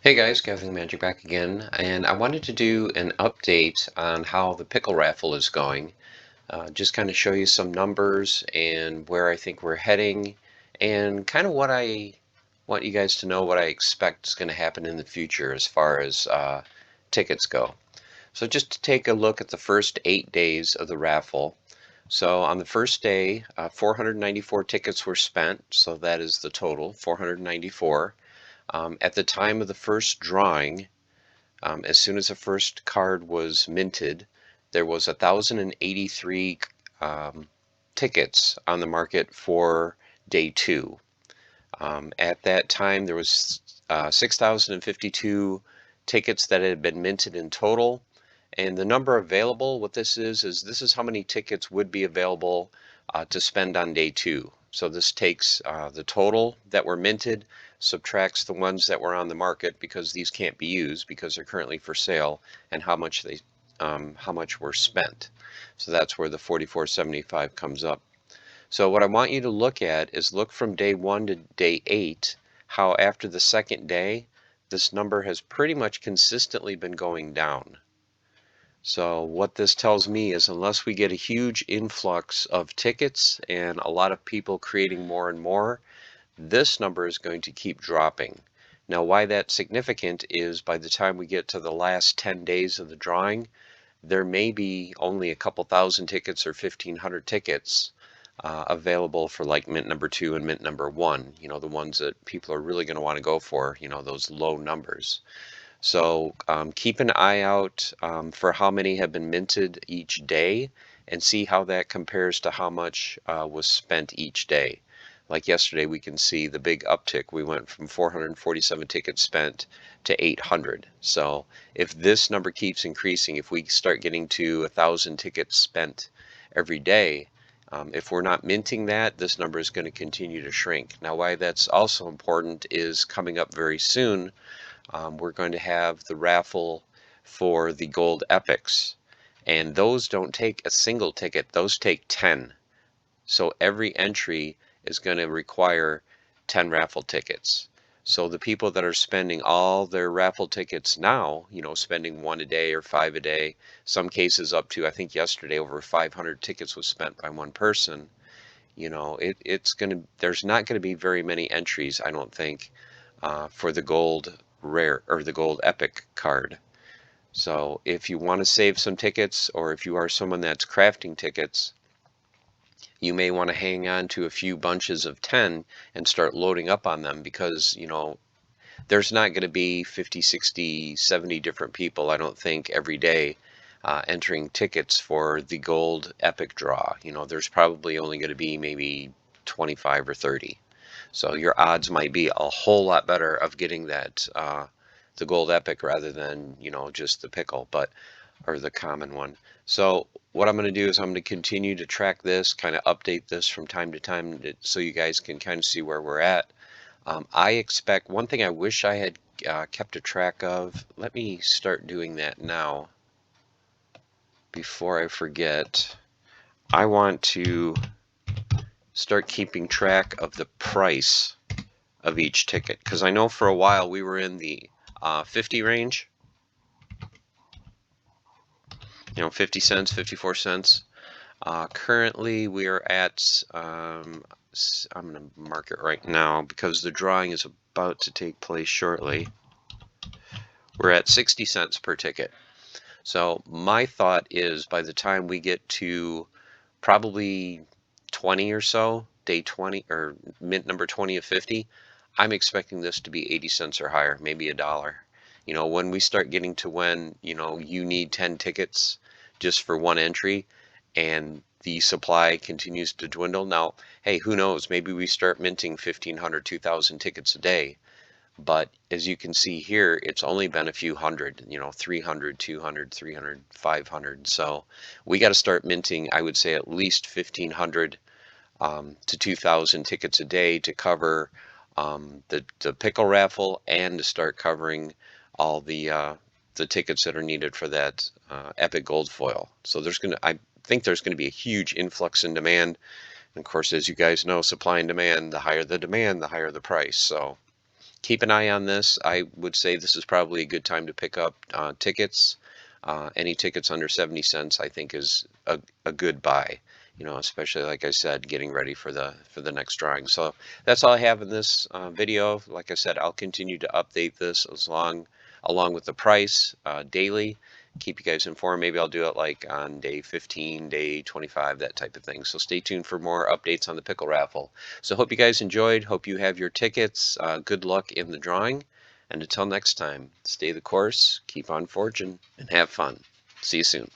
Hey guys, Gathering Magic back again, and I wanted to do an update on how the pickle raffle is going. Just kind of show you some numbers and where I think we're heading, and kind of what I want you guys to know what I expect is going to happen in the future as far as tickets go. So just to take a look at the first 8 days of the raffle. So on the first day, 494 tickets were spent, so that is the total, 494. At the time of the first drawing, as soon as the first card was minted, there was 1,083 tickets on the market for day two. At that time, there was 6,052 tickets that had been minted in total. And the number available, what this is this is how many tickets would be available to spend on day two. So this takes the total that were minted, subtracts the ones that were on the market because these can't be used because they're currently for sale, and how much were spent. So that's where the 4475 comes up. So what I want you to look at is look from day 1 to day 8, how after the second day, this number has pretty much consistently been going down. So what this tells me is unless we get a huge influx of tickets and a lot of people creating more and more, this number is going to keep dropping. Now, why that's significant is by the time we get to the last 10 days of the drawing, there may be only a couple thousand tickets or 1,500 tickets available for like mint number 2 and mint number 1, the ones that people are really going to want to go for, those low numbers. So keep an eye out for how many have been minted each day and see how that compares to how much was spent each day. Like yesterday, we can see the big uptick. We went from 447 tickets spent to 800. So if this number keeps increasing, if we start getting to 1,000 tickets spent every day, if we're not minting that, this number is going to continue to shrink. Now, why that's also important is coming up very soon, we're going to have the raffle for the gold epics. And those don't take a single ticket, those take 10. So every entry is going to require 10 raffle tickets. So the people that are spending all their raffle tickets now, spending one a day or five a day, some cases up to, I think yesterday, over 500 tickets was spent by one person. There's not going to be very many entries, I don't think, for the gold rare or the gold epic card. So if you want to save some tickets, or if you are someone that's crafting tickets, you may want to hang on to a few bunches of 10 and start loading up on them because, there's not going to be 50, 60, 70 different people, I don't think, every day entering tickets for the gold epic draw. There's probably only going to be maybe 25 or 30. So your odds might be a whole lot better of getting that the gold epic rather than, just the pickle, or the common one. So what I'm going to do is I'm going to continue to track this, kind of update this from time to time so you guys can kind of see where we're at. I expect one thing I wish I had kept a track of. Let me start doing that now before I forget. I want to start keeping track of the price of each ticket because I know for a while we were in the 50 range, 50 cents, 54 cents. Currently we are at, I'm going to mark it right now because the drawing is about to take place shortly. We're at 60 cents per ticket. So my thought is by the time we get to probably 20 or so, day 20 or mint number 20 of 50, I'm expecting this to be 80 cents or higher, maybe $1. When we start getting to when, you need 10 tickets just for one entry and the supply continues to dwindle. Now, hey, who knows? Maybe we start minting 1,500, 2,000 tickets a day. But as you can see here, it's only been a few hundred, 300, 200, 300, 500. So we got to start minting, I would say, at least 1,500 to 2,000 tickets a day to cover the pickle raffle and to start covering all the tickets that are needed for that epic gold foil. So I think there's going to be a huge influx in demand. And of course, as you guys know, supply and demand, the higher the demand, the higher the price. So keep an eye on this. I would say this is probably a good time to pick up tickets. Any tickets under 70 cents, I think, is a good buy. You know, especially like I said, getting ready for the next drawing. So that's all I have in this video. Like I said, I'll continue to update this along with the price daily. Keep you guys informed. Maybe I'll do it like on day 15, day 25, that type of thing. So stay tuned for more updates on the pickle raffle. So hope you guys enjoyed. Hope you have your tickets. Good luck in the drawing. And until next time, stay the course, keep on forging, and have fun. See you soon.